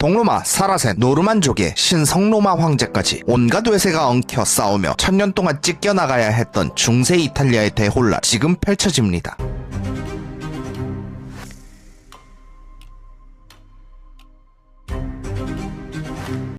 동로마, 사라센, 노르만족의 신성로마 황제까지 온갖 외세가 엉켜 싸우며 천년 동안 찢겨나가야 했던 중세 이탈리아의 대혼란 지금 펼쳐집니다.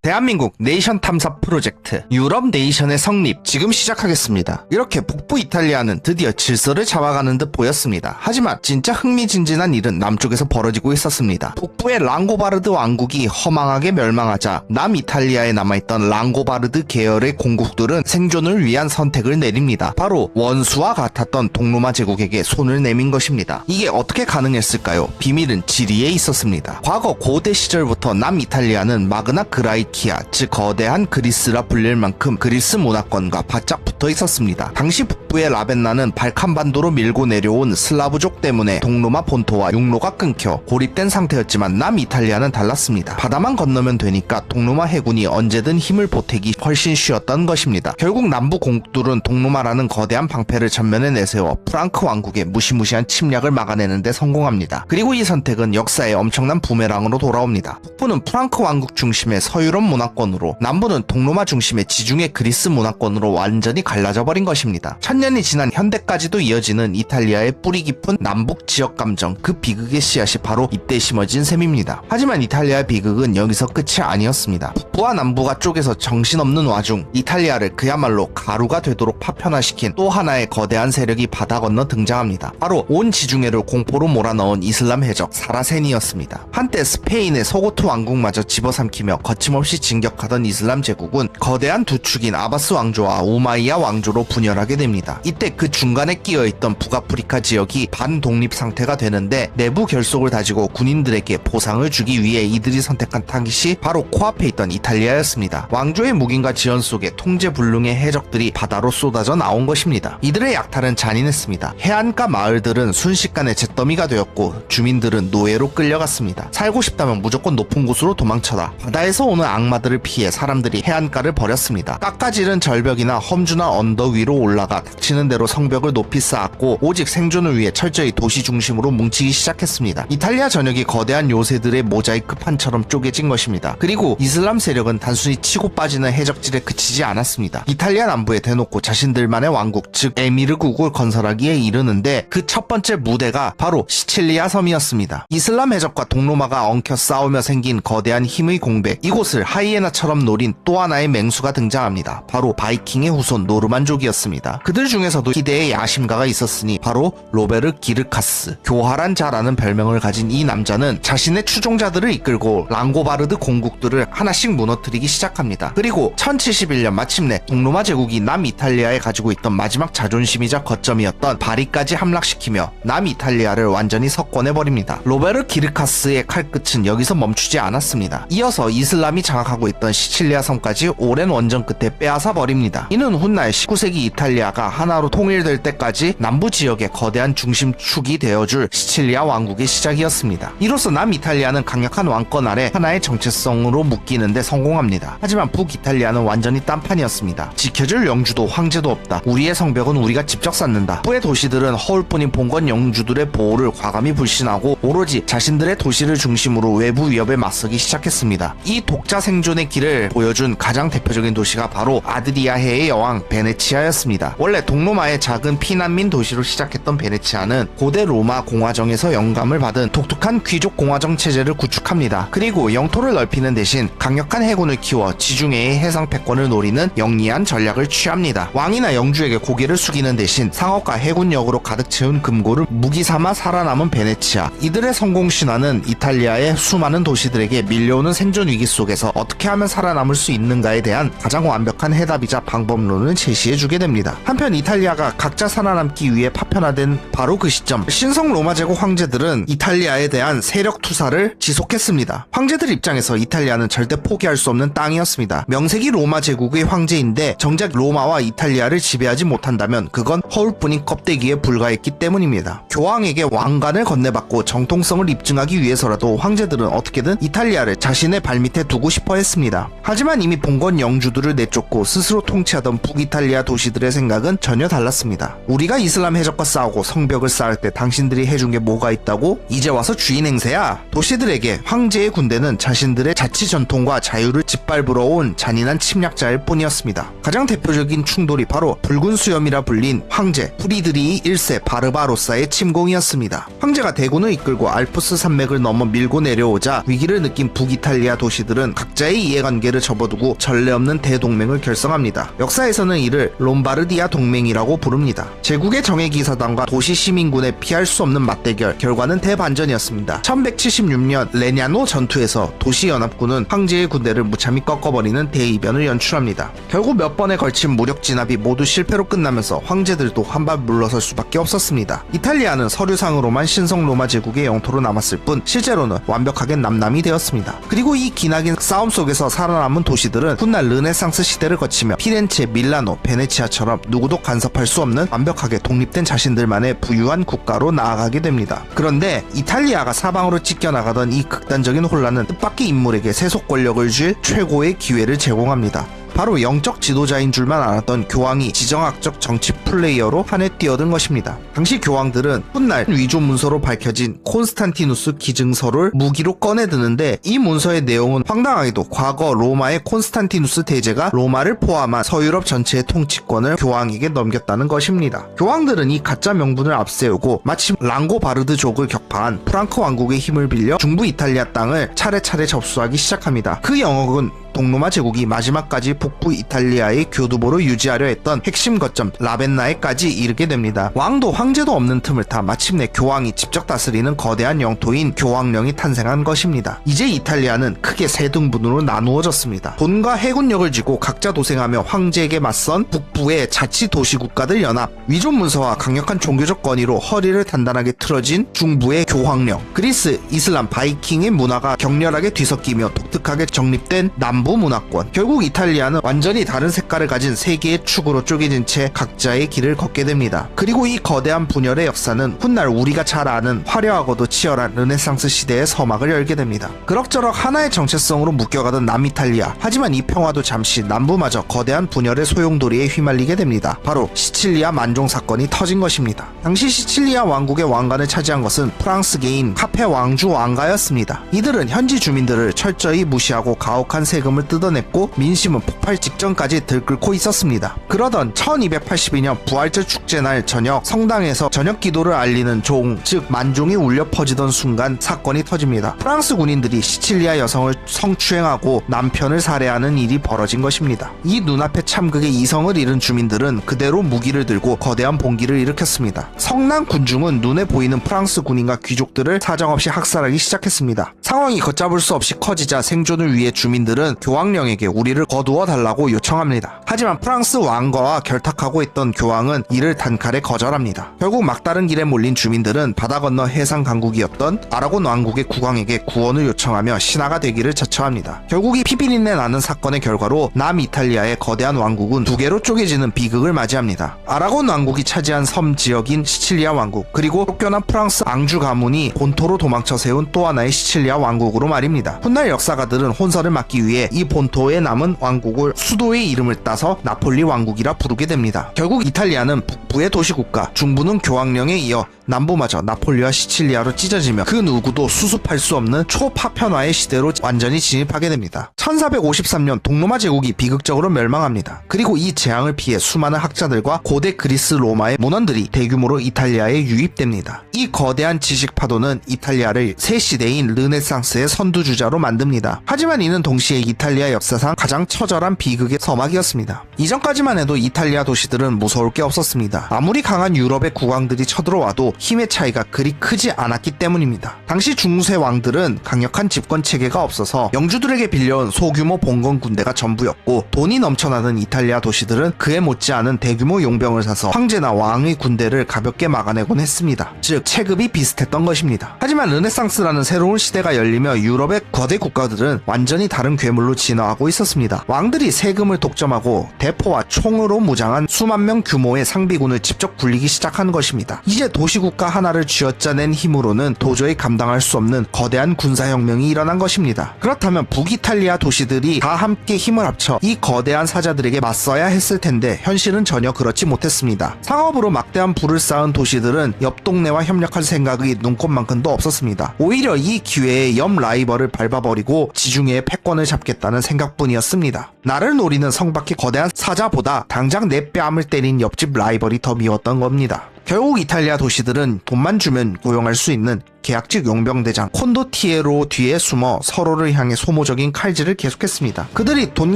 대한민국 네이션 탐사 프로젝트 유럽 네이션의 성립 지금 시작하겠습니다. 이렇게 북부 이탈리아는 드디어 질서를 잡아가는 듯 보였습니다. 하지만 진짜 흥미진진한 일은 남쪽에서 벌어지고 있었습니다. 북부의 랑고바르드 왕국이 허망하게 멸망하자 남이탈리아에 남아있던 랑고바르드 계열의 공국들은 생존을 위한 선택을 내립니다. 바로 원수와 같았던 동로마 제국에게 손을 내민 것입니다. 이게 어떻게 가능했을까요? 비밀은 지리에 있었습니다. 과거 고대 시절부터 남이탈리아는 마그나 그라이키아, 즉 거대한 그리스라 불릴 만큼 그리스 문화권과 바짝 붙어 있었습니다. 당시 북부의 라벤나는 발칸반도로 밀고 내려온 슬라브족 때문에 동로마 본토와 육로가 끊겨 고립된 상태였지만 남이탈리아는 달랐습니다. 바다만 건너면 되니까 동로마 해군이 언제든 힘을 보태기 훨씬 쉬웠던 것입니다. 결국 남부 공국들은 동로마라는 거대한 방패를 전면에 내세워 프랑크 왕국의 무시무시한 침략을 막아내는 데 성공합니다. 그리고 이 선택은 역사의 엄청난 부메랑으로 돌아옵니다. 북부는 프랑크 왕국 중심의 서유럽 문화권으로, 남부는 동로마 중심의 지중해 그리스 문화권으로 완전히 갈라져 버린 것입니다. 천년이 지난 현대까지도 이어지는 이탈리아의 뿌리 깊은 남북 지역 감정, 그 비극의 씨앗이 바로 이때 심어진 셈입니다. 하지만 이탈리아의 비극은 여기서 끝이 아니었습니다. 북부와 남부가 쪼개서 정신없는 와중 이탈리아를 그야말로 가루가 되도록 파편화시킨 또 하나의 거대한 세력이 바다 건너 등장합니다. 바로 온 지중해를 공포로 몰아넣은 이슬람 해적 사라센이었습니다. 한때 스페인의 서고트 왕국마저 집어삼키며 거침없이 진격하던 이슬람 제국은 거대한 두 축인 아바스 왕조와 우마이야 왕조로 분열하게 됩니다. 이때 그 중간에 끼어있던 북아프리카 지역이 반독립 상태가 되는데 내부 결속을 다지고 군인들에게 보상을 주기 위해 이들이 선택한 타깃이 바로 코앞에 있던 이탈리아였습니다. 왕조의 묵인과 지연 속에 통제불능의 해적들이 바다로 쏟아져 나온 것입니다. 이들의 약탈은 잔인했습니다. 해안가 마을들은 순식간에 잿더미가 되었고 주민들은 노예로 끌려갔습니다. 살고 싶다면 무조건 높은 곳으로 도망쳐라. 바다에서 오는 악마들을 피해 사람들이 해안가를 버렸습니다. 깎아지른 절벽이나 험준한 언덕 위로 올라가 닥치는 대로 성벽을 높이 쌓았고 오직 생존을 위해 철저히 도시 중심으로 뭉치기 시작했습니다. 이탈리아 전역이 거대한 요새들의 모자이크 판처럼 쪼개진 것입니다. 그리고 이슬람 세력은 단순히 치고 빠지는 해적질에 그치지 않았습니다. 이탈리아 남부에 대놓고 자신들만의 왕국, 즉 에미르국을 건설하기에 이르는데 그 첫 번째 무대가 바로 시칠리아 섬이었습니다. 이슬람 해적과 동로마가 엉켜 싸우며 생긴 거대한 힘의 공백, 이곳을 하이에나처럼 노린 또 하나의 맹수가 등장합니다. 바로 바이킹의 후손 노르만족이었습니다. 그들 중에서도 희대의 야심가가 있었으니 바로 로베르 기르카스, 교활한 자라는 별명을 가진 이 남자는 자신의 추종자들을 이끌고 랑고바르드 공국들을 하나씩 무너뜨리기 시작합니다. 그리고 1071년 마침내 동로마 제국이 남이탈리아에 가지고 있던 마지막 자존심이자 거점이었던 바리까지 함락시키며 남이탈리아를 완전히 석권해버립니다. 로베르 기르카스의 칼끝은 여기서 멈추지 않았습니다. 이어서 이슬람이 장악하고 있던 시칠리아 섬까지 오랜 원전 끝에 빼앗아 버립니다. 이는 훗날 19세기 이탈리아가 하나로 통일될 때까지 남부 지역의 거대한 중심축이 되어줄 시칠리아 왕국의 시작이었습니다. 이로써 남이탈리아는 강력한 왕권 아래 하나의 정체성으로 묶이는데 성공합니다. 하지만 북이탈리아는 완전히 딴판이었습니다. 지켜줄 영주도 황제도 없다. 우리의 성벽은 우리가 직접 쌓는다. 북의 도시들은 허울뿐인 봉건 영주들의 보호를 과감히 불신하고 오로지 자신들의 도시를 중심으로 외부 위협에 맞서기 시작했습니다. 이 독자 생존의 길을 보여준 가장 대표적인 도시가 바로 아드리아해의 여왕 베네치아였습니다. 원래 동로마의 작은 피난민 도시로 시작했던 베네치아는 고대 로마 공화정에서 영감을 받은 독특한 귀족 공화정 체제를 구축합니다. 그리고 영토를 넓히는 대신 강력한 해군을 키워 지중해의 해상 패권을 노리는 영리한 전략을 취합니다. 왕이나 영주에게 고개를 숙이는 대신 상업과 해군력으로 가득 채운 금고를 무기 삼아 살아남은 베네치아. 이들의 성공 신화는 이탈리아의 수많은 도시들에게 밀려오는 생존 위기 속에서 어떻게 하면 살아남을 수 있는가에 대한 가장 완벽한 해답이자 방법론을 제시해주게 됩니다. 한편 이탈리아가 각자 살아남기 위해 파편화된 바로 그 시점, 신성 로마 제국 황제들은 이탈리아에 대한 세력 투사를 지속했습니다. 황제들 입장에서 이탈리아는 절대 포기할 수 없는 땅이었습니다. 명색이 로마 제국의 황제인데 정작 로마와 이탈리아를 지배하지 못한다면 그건 허울뿐인 껍데기에 불과했기 때문입니다. 교황에게 왕관을 건네받고 정통성을 입증하기 위해서라도 황제들은 어떻게든 이탈리아를 자신의 발밑에 두고 싶어 했습니다. 하지만 이미 봉건 영주들을 내쫓고 스스로 통치하던 북이탈리아 도시들의 생각은 전혀 달랐습니다. 우리가 이슬람 해적과 싸우고 성벽을 쌓을 때 당신들이 해준 게 뭐가 있다고? 이제 와서 주인 행세야? 도시들에게 황제의 군대는 자신들의 자치 전통과 자유를 짓밟으러 온 잔인한 침략자일 뿐이었습니다. 가장 대표적인 충돌이 바로 붉은 수염이라 불린 황제 프리드리히 1세 바르바로사의 침공이었습니다. 황제가 대군을 이끌고 알프스 산맥을 넘어 밀고 내려오자 위기를 느낀 북이탈리아 도시들은 각자의 이해관계를 접어두고 전례 없는 대동맹을 결성합니다. 역사에서는 이를 롬바르디아 동맹이라고 부릅니다. 제국의 정예기사단과 도시 시민군의 피할 수 없는 맞대결, 결과는 대반전이었습니다. 1176년 레냐노 전투에서 도시연합군은 황제의 군대를 무참히 꺾어버리는 대이변을 연출합니다. 결국 몇 번에 걸친 무력 진압이 모두 실패로 끝나면서 황제들도 한발 물러설 수밖에 없었습니다. 이탈리아는 서류상으로만 신성 로마 제국의 영토로 남았을 뿐 실제로는 완벽하게 남남이 되었습니다. 그리고 이 기나긴 싸움 속에서 살아남은 도시들은 훗날 르네상스 시대를 거치며 피렌체, 밀라노, 베네치아처럼 누구도 간섭할 수 없는 완벽하게 독립된 자신들만의 부유한 국가로 나아가게 됩니다. 그런데 이탈리아가 사방으로 찢겨나가던 이 극단적인 혼란은 뜻밖의 인물에게 세속 권력을 줄 최고의 기회를 제공합니다. 바로 영적 지도자인 줄만 알았던 교황이 지정학적 정치 플레이어로 한해 뛰어든 것입니다. 당시 교황들은 훗날 위조 문서로 밝혀진 콘스탄티누스 기증서를 무기로 꺼내드는데 이 문서의 내용은 황당하게도 과거 로마의 콘스탄티누스 대제가 로마를 포함한 서유럽 전체의 통치권을 교황에게 넘겼다는 것입니다. 교황들은 이 가짜 명분을 앞세우고 마침 랑고바르드족을 격파한 프랑크 왕국의 힘을 빌려 중부 이탈리아 땅을 차례차례 접수하기 시작합니다. 그 영역은 동로마 제국이 마지막까지 북부 이탈리아의 교두보로 유지하려 했던 핵심 거점 라벤나에까지 이르게 됩니다. 왕도 황제도 없는 틈을 타 마침내 교황이 직접 다스리는 거대한 영토인 교황령이 탄생한 것입니다. 이제 이탈리아는 크게 세 등분으로 나누어졌습니다. 돈과 해군력을 쥐고 각자 도생하며 황제에게 맞선 북부의 자치 도시 국가들 연합, 위조 문서와 강력한 종교적 권위로 허리를 단단하게 틀어진 중부의 교황령, 그리스, 이슬람, 바이킹의 문화가 격렬하게 뒤섞이며 독특하게 정립된 남부 문화권. 결국 이탈리아는 완전히 다른 색깔을 가진 세 개의 축으로 쪼개진 채 각자의 길을 걷게 됩니다. 그리고 이 거대한 분열의 역사는 훗날 우리가 잘 아는 화려하고도 치열한 르네상스 시대의 서막을 열게 됩니다. 그럭저럭 하나의 정체성으로 묶여가던 남이탈리아. 하지만 이 평화도 잠시 남부마저 거대한 분열의 소용돌이에 휘말리게 됩니다. 바로 시칠리아 만종 사건이 터진 것입니다. 당시 시칠리아 왕국의 왕관을 차지한 것은 프랑스계인 카페 왕주 왕가였습니다. 이들은 현지 주민들을 철저히 무시하고 가혹한 세금을 뜯어냈고 민심은 폭발 직전까지 들끓고 있었습니다. 그러던 1282년 부활절 축제날 저녁 성당에서 저녁 기도를 알리는 종, 즉 만종이 울려 퍼지던 순간 사건이 터집니다. 프랑스 군인들이 시칠리아 여성을 성추행하고 남편을 살해하는 일이 벌어진 것입니다. 이 눈앞의 참극에 이성을 잃은 주민들은 그대로 무기를 들고 거대한 봉기를 일으켰습니다. 성난 군중은 눈에 보이는 프랑스 군인과 귀족들을 사정없이 학살하기 시작했습니다. 상황이 걷잡을 수 없이 커지자 생존을 위해 주민들은 교황령에게 우리를 거두어 달라고 요청합니다. 하지만 프랑스 왕가와 결탁하고 있던 교황은 이를 단칼에 거절합니다. 결국 막다른 길에 몰린 주민들은 바다 건너 해상 강국이었던 아라곤 왕국의 국왕에게 구원을 요청하며 신하가 되기를 자처합니다. 결국 이 피비린내 나는 사건의 결과로 남이탈리아의 거대한 왕국은 두 개로 쪼개지는 비극을 맞이합니다. 아라곤 왕국이 차지한 섬 지역인 시칠리아 왕국, 그리고 쫓겨난 프랑스 앙주 가문이 본토로 도망쳐 세운 또 하나의 시칠리아 왕국으로 말입니다. 훗날 역사가들은 혼선을 막기 위해 이 본토에 남은 왕국을 수도의 이름을 따서 나폴리 왕국이라 부르게 됩니다. 결국 이탈리아는 북부의 도시국가, 중부는 교황령에 이어 남부마저 나폴리와 시칠리아로 찢어지며 그 누구도 수습할 수 없는 초파편화의 시대로 완전히 진입하게 됩니다. 1453년 동로마 제국이 비극적으로 멸망합니다. 그리고 이 재앙을 피해 수많은 학자들과 고대 그리스 로마의 문헌들이 대규모로 이탈리아에 유입됩니다. 이 거대한 지식 파도는 이탈리아를 새 시대인 르네상스의 선두주자로 만듭니다. 하지만 이는 동시에 이탈리아 역사상 가장 처절한 비극의 서막이었습니다. 이전까지만 해도 이탈리아 도시들은 무서울 게 없었습니다. 아무리 강한 유럽의 국왕들이 쳐들어와도 힘의 차이가 그리 크지 않았기 때문입니다. 당시 중세 왕들은 강력한 집권 체계가 없어서 영주들에게 빌려온 소규모 봉건 군대가 전부였고, 돈이 넘쳐나는 이탈리아 도시들은 그에 못지않은 대규모 용병을 사서 황제나 왕의 군대를 가볍게 막아내곤 했습니다. 즉 체급이 비슷했던 것입니다. 하지만 르네상스라는 새로운 시대가 열리며 유럽의 거대 국가들은 완전히 다른 괴물로 진화하고 있었습니다. 왕들이 그들이 세금을 독점하고 대포와 총으로 무장한 수만 명 규모의 상비군을 직접 굴리기 시작한 것입니다. 이제 도시국가 하나를 쥐어짜낸 힘으로는 도저히 감당할 수 없는 거대한 군사혁명이 일어난 것입니다. 그렇다면 북이탈리아 도시들이 다 함께 힘을 합쳐 이 거대한 사자들에게 맞서야 했을 텐데 현실은 전혀 그렇지 못했습니다. 상업으로 막대한 부를 쌓은 도시들은 옆 동네와 협력할 생각이 눈꼽만큼도 없었습니다. 오히려 이 기회에 옆 라이벌을 밟아버리고 지중해의 패권을 잡겠다는 생각뿐이었습니다. 나를 노리는 성밖의 거대한 사자보다 당장 내 뺨을 때린 옆집 라이벌이 더 미웠던 겁니다. 결국 이탈리아 도시들은 돈만 주면 고용할 수 있는 계약직 용병대장 콘도티에로 뒤에 숨어 서로를 향해 소모적인 칼질을 계속했습니다. 그들이 돈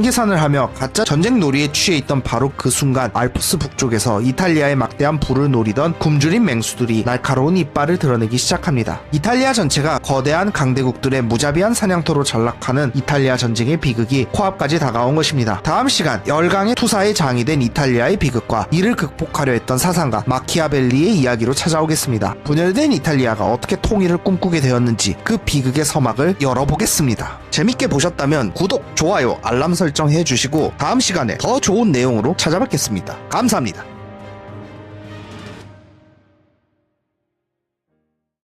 계산을 하며 가짜 전쟁 놀이에 취해 있던 바로 그 순간 알프스 북쪽에서 이탈리아의 막대한 부를 노리던 굶주린 맹수들이 날카로운 이빨을 드러내기 시작합니다. 이탈리아 전체가 거대한 강대국들의 무자비한 사냥터로 전락하는 이탈리아 전쟁의 비극이 코앞까지 다가온 것입니다. 다음 시간 열강의 투사의 장이 된 이탈리아의 비극과 이를 극복하려 했던 사상가 마키아벨리의 이야기로 찾아오겠습니다. 분열된 이탈리아가 어떻게 통일을 꿈꾸게 되었는지 그 비극의 서막을 열어보겠습니다. 재밌게 보셨다면 구독, 좋아요, 알람 설정 해주시고 다음 시간에 더 좋은 내용으로 찾아뵙겠습니다. 감사합니다.